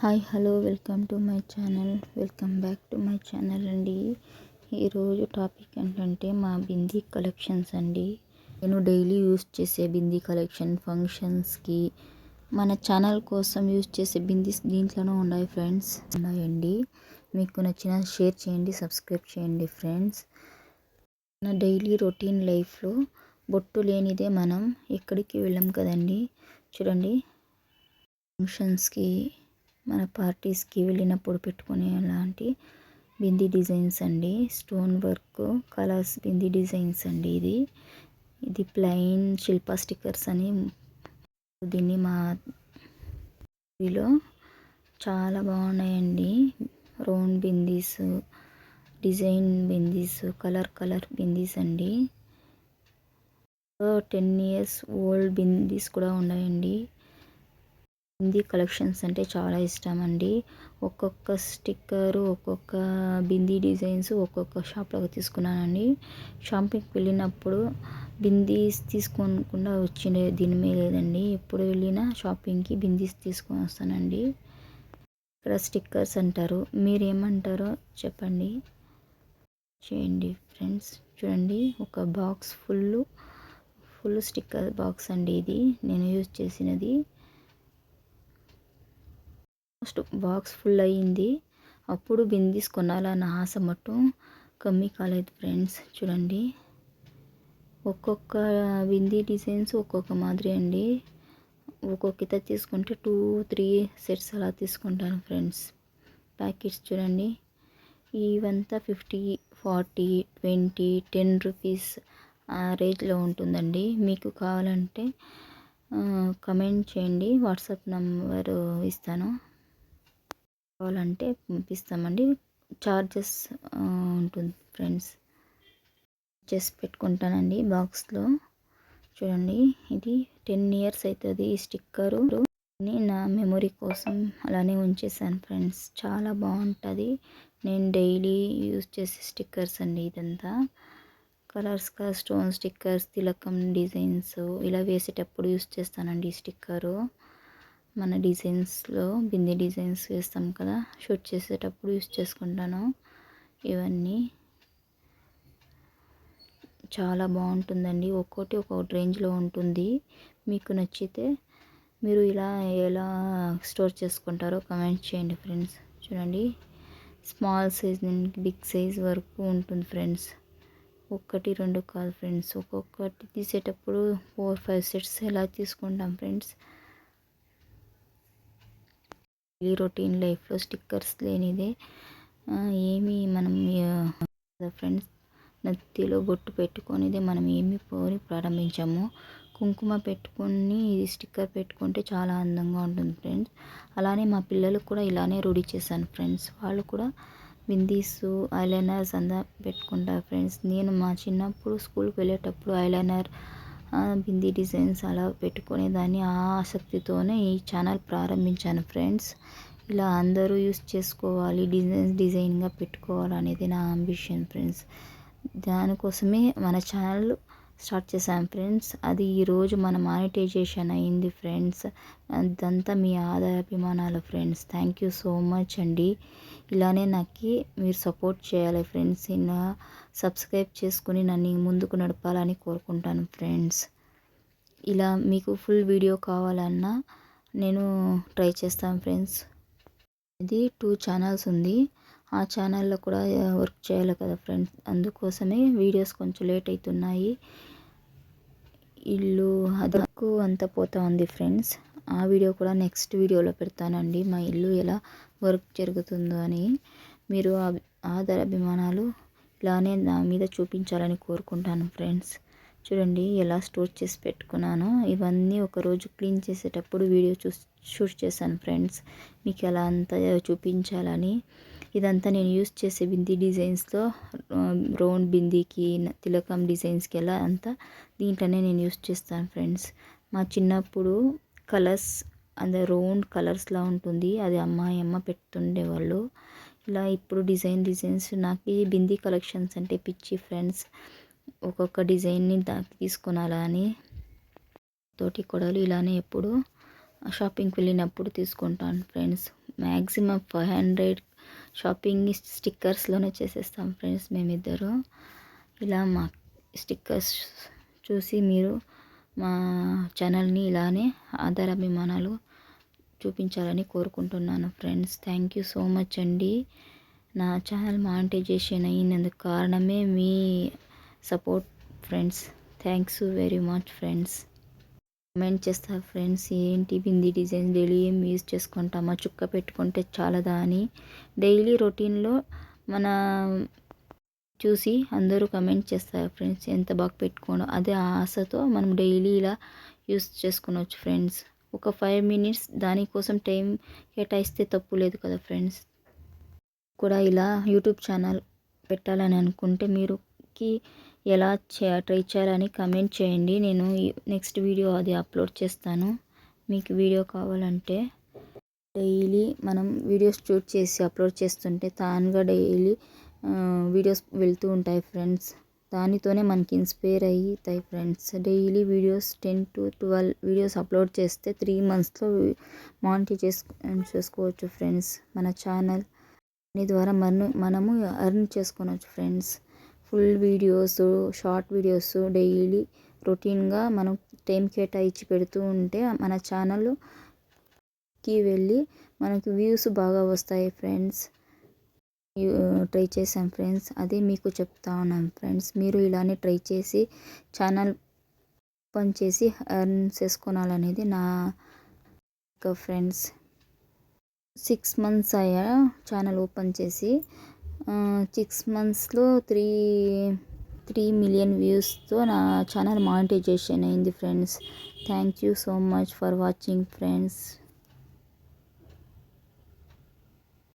Hi hello welcome to my channel. Welcome back to my channel అండి. ఈరోజు topic ఏంటంటే మా బిందీ కలెక్షన్స్ అండి. నేను డైలీ యూస్ చేసే బిందీ కలెక్షన్, ఫంక్షన్స్కి మన ఛానల్ కోసం యూస్ చేసే బిందీస్ దీంట్లోనే ఉన్నాయి ఫ్రెండ్స్. ఉన్నాయండి, మీకు నచ్చిన షేర్ చేయండి, సబ్స్క్రైబ్ చేయండి ఫ్రెండ్స్. మన డైలీ రొటీన్ లైఫ్లో బొట్టు లేనిదే మనం ఎక్కడికి వెళ్ళాం కదండి. చూడండి, ఫంక్షన్స్కి మన పార్టీస్కి వెళ్ళినప్పుడు పెట్టుకునే అలాంటి బిందీ డిజైన్స్ అండి. Stone work colours bindi designs అండి. ఇది ప్లెయిన్ శిల్పా స్టిక్కర్స్ అని దీన్ని మా లో చాలా బాగున్నాయండి. Round bindis, design bindis, colour bindis అండి. 10 years ఓల్డ్ బిందీస్ కూడా ఉన్నాయండి. బిందీ కలెక్షన్స్ అంటే చాలా ఇష్టం అండి. ఒక్కొక్క స్టిక్కరు, ఒక్కొక్క బిందీ డిజైన్స్ ఒక్కొక్క షాప్లో తీసుకున్నానండి. షాపింగ్కి వెళ్ళినప్పుడు బిందీస్ తీసుకోకుండా వచ్చిండే దీని లేదండి. ఎప్పుడు వెళ్ళినా షాపింగ్కి బిందీస్ తీసుకొని వస్తానండి. ఇక్కడ స్టిక్కర్స్ అంటారు, మీరేమంటారో చెప్పండి, చేయండి ఫ్రెండ్స్. చూడండి, ఒక బాక్స్ ఫుల్ స్టిక్కర్ బాక్స్ అండి. ఇది నేను యూజ్ చేసినది. బాక్స్ ఫుల్ అయ్యింది. అప్పుడు బిందీస్ కొనాలన్న ఆశ మట్టు కమ్మీ కాలేదు ఫ్రెండ్స్. చూడండి, ఒక్కొక్క బిందీ డిజైన్స్ ఒక్కొక్క మాదిరి అండి. ఒక్కొక్క ఇత తీసుకుంటే 2-3 సెట్స్ అలా తీసుకుంటాను ఫ్రెండ్స్. ప్యాకెట్స్ చూడండి, ఇవంతా 50, 40, 20, 10 రూపీస్ ఆ రేంజ్లో ఉంటుందండి. మీకు కావాలంటే కమెంట్ చేయండి, వాట్సాప్ నంబరు ఇస్తాను, కావాలంటే పంపిస్తామండి. చార్జెస్ ఉంటుంది ఫ్రెండ్స్. చేసి పెట్టుకుంటానండి బాక్స్లో. చూడండి, ఇది 10 years అవుతుంది ఈ స్టిక్కరు. నా మెమొరీ కోసం అలానే ఉంచేసాను ఫ్రెండ్స్. చాలా బాగుంటుంది. నేను డైలీ యూజ్ చేసే స్టిక్కర్స్ అండి. ఇదంతా కలర్స్గా స్టోన్ స్టిక్కర్స్, తిలకం డిజైన్స్ ఇలా వేసేటప్పుడు యూజ్ చేస్తానండి ఈ స్టిక్కరు. మన డిజైన్స్లో బిందీ డిజైన్స్ వేస్తాం కదా, షూట్ చేసేటప్పుడు యూజ్ చేసుకుంటాను. ఇవన్నీ చాలా బాగుంటుందండి. ఒక్కొక్కటి ఒక్కొక్క రేంజ్లో ఉంటుంది. మీకు నచ్చితే మీరు ఎలా స్టోర్ చేసుకుంటారో కమెంట్ చేయండి ఫ్రెండ్స్. చూడండి, స్మాల్ సైజ్ నుండి బిగ్ సైజ్ వరకు ఉంటుంది ఫ్రెండ్స్. 1-2 కాదు ఫ్రెండ్స్, ఒక్కొక్కటి తీసేటప్పుడు 4-5 సెట్స్ ఎలా తీసుకుంటాం ఫ్రెండ్స్. ఈ రొటీన్ లైఫ్లో స్టిక్కర్స్ లేనిదే ఏమి మనం ఫ్రెండ్స్. నత్తిలో బొట్టు పెట్టుకొనిదే మనం ఏమి పోని ప్రారంభించాము. కుంకుమ పెట్టుకొని ఇది స్టిక్కర్ పెట్టుకుంటే చాలా అందంగా ఉంటుంది ఫ్రెండ్స్. అలానే మా పిల్లలకు కూడా ఇలానే రూఢి చేశాను ఫ్రెండ్స్. వాళ్ళు కూడా బిందీస్, ఐలైనర్స్ అంతా పెట్టుకుంటారు ఫ్రెండ్స్. నేను మా చిన్నప్పుడు స్కూల్కి వెళ్ళేటప్పుడు ఐలైనర్, బిందీ డిజైన్స్ అలా పెట్టుకునేదాన్ని. ఆ ఆసక్తితోనే ఈ ఛానల్ ప్రారంభించాను ఫ్రెండ్స్. ఇలా అందరూ యూస్ చేసుకోవాలి, డిజైన్గా పెట్టుకోవాలనేది నా అంబిషన్ ఫ్రెండ్స్. దానికోసమే మన ఛానల్ స్టార్ట్ చేశాను ఫ్రెండ్స్. అది ఈరోజు మన మానిటైజేషన్ అయింది ఫ్రెండ్స్. అదంతా మీ ఆదరాభిమానాలు friends. Thank you so much అండి. ఇలానే నాకు మీరు సపోర్ట్ చేయాలి ఫ్రెండ్స్. ఇలా సబ్స్క్రైబ్ చేసుకుని నన్ను ముందుకు నడపాలని కోరుకుంటాను ఫ్రెండ్స్. ఇలా మీకు ఫుల్ వీడియో కావాలన్నా నేను ట్రై చేస్తాను ఫ్రెండ్స్. ఇది 2 ఛానల్స్ ఉంది. ఆ ఛానల్లో కూడా వర్క్ చేయాలి కదా ఫ్రెండ్స్. అందుకోసమే వీడియోస్ కొంచెం లేట్ అవుతున్నాయి. ఇల్లు అదకు అంత పోతా ఉంది ఫ్రెండ్స్. ఆ వీడియో కూడా నెక్స్ట్ వీడియోలో పెడతానండి. మా ఇల్లు ఎలా వర్క్ జరుగుతుందో అని. మీరు ఆదరాభిమానాలు ఇలానే నా మీద చూపించాలని కోరుకుంటాను ఫ్రెండ్స్. చూడండి, ఎలా స్టోర్ చేసి పెట్టుకున్నానో. ఇవన్నీ ఒకరోజు క్లీన్ చేసేటప్పుడు వీడియో షూట్ చేశాను ఫ్రెండ్స్, మీకు ఎలా అంతా చూపించాలని. ఇదంతా నేను యూస్ చేసే బిందీ డిజైన్స్లో రౌండ్ బిందీకి, తిలకం డిజైన్స్కి ఎలా అంతా దీంట్లోనే నేను యూస్ చేస్తాను ఫ్రెండ్స్. మా చిన్నప్పుడు కలర్స్ అండ్ రౌండ్ కలర్స్లా ఉంటుంది, అది అమ్మ పెడుతుండేవాళ్ళు. ఇలా ఇప్పుడు డిజైన్స్. నాకు ఈ బిందీ కలెక్షన్స్ అంటే పిచ్చి ఫ్రెండ్స్. ఒక్కొక్క డిజైన్ని తీసుకునాలా అని తోటి కొడలు ఇలానే ఎప్పుడు షాపింగ్కి వెళ్ళినప్పుడు తీసుకుంటాను ఫ్రెండ్స్. మ్యాక్సిమం 500 షాపింగ్ స్టిక్కర్స్లోనే చేసేస్తాం ఫ్రెండ్స్ మేమిద్దరు. ఇలా మా స్టిక్కర్స్ చూసి మీరు మా ఛానల్ని ఇలానే ఆదరాభిమానాలు చూపించాలని కోరుకుంటున్నాను friends. Thank you so much అండి. నా ఛానల్ మానిటైజేషన్ అయినందుకు కారణమే మీ support friends. Thanks very much friends. Comment చేస్తారు ఫ్రెండ్స్, ఏంటి బింది డిజైన్ డైలీ ఏం యూజ్ చేసుకుంటామా, చుక్క పెట్టుకుంటే చాలదా అని డైలీ రొటీన్లో మన చూసి అందరూ కమెంట్ చేస్తారు ఫ్రెండ్స్, ఎంత బాగా పెట్టుకోవడం. అదే ఆశతో మనం డైలీ ఇలా యూస్ చేసుకునవచ్చు ఫ్రెండ్స్. ఒక 5 మినిట్స్ దానికోసం టైం కేటాయిస్తే తప్పు లేదు కదా ఫ్రెండ్స్. కూడా ఇలా యూట్యూబ్ ఛానల్ పెట్టాలని అనుకుంటే మీరుకి ఎలా ట్రై చేయాలని కమెంట్ చేయండి. నేను నెక్స్ట్ వీడియో అది అప్లోడ్ చేస్తాను. మీకు వీడియో కావాలంటే డైలీ మనం వీడియోస్ షూట్ చేసి అప్లోడ్ చేస్తుంటే తానుగా డైలీ వీడియోస్ వెళ్తూ ఉంటాయి ఫ్రెండ్స్. దానితోనే మనకి ఇన్స్పైర్ అవుతాయి friends. Daily videos 10 to 12 videos upload చేస్తే 3 monthsలో మానిటైజ్ చేసుకోవచ్చు ఫ్రెండ్స్. మన ఛానల్ ద్వారా మనము ఎర్న్ చేసుకోవచ్చు friends. Full videos, short videos daily రొటీన్గా మనం టైం కేటాయించి పెడుతూ ఉంటే మన ఛానల్కి వెళ్ళి మనకు వ్యూస్ బాగా వస్తాయి ఫ్రెండ్స్. ట్రై చేశాం ఫ్రెండ్స్, అదే మీకు చెప్తా ఉన్నాను ఫ్రెండ్స్. మీరు ఇలానే ట్రై చేసి ఛానల్ ఓపెన్ చేసి ఎర్న్ చేసుకోవాలనేది నా ఫ్రెండ్స్. 6 months అయ్యా ఛానల్ ఓపెన్ చేసి. 6 monthsలో 3 million వ్యూస్తో నా ఛానల్ మానిటైజేషన్ అయింది friends. Thank you so much for watching friends.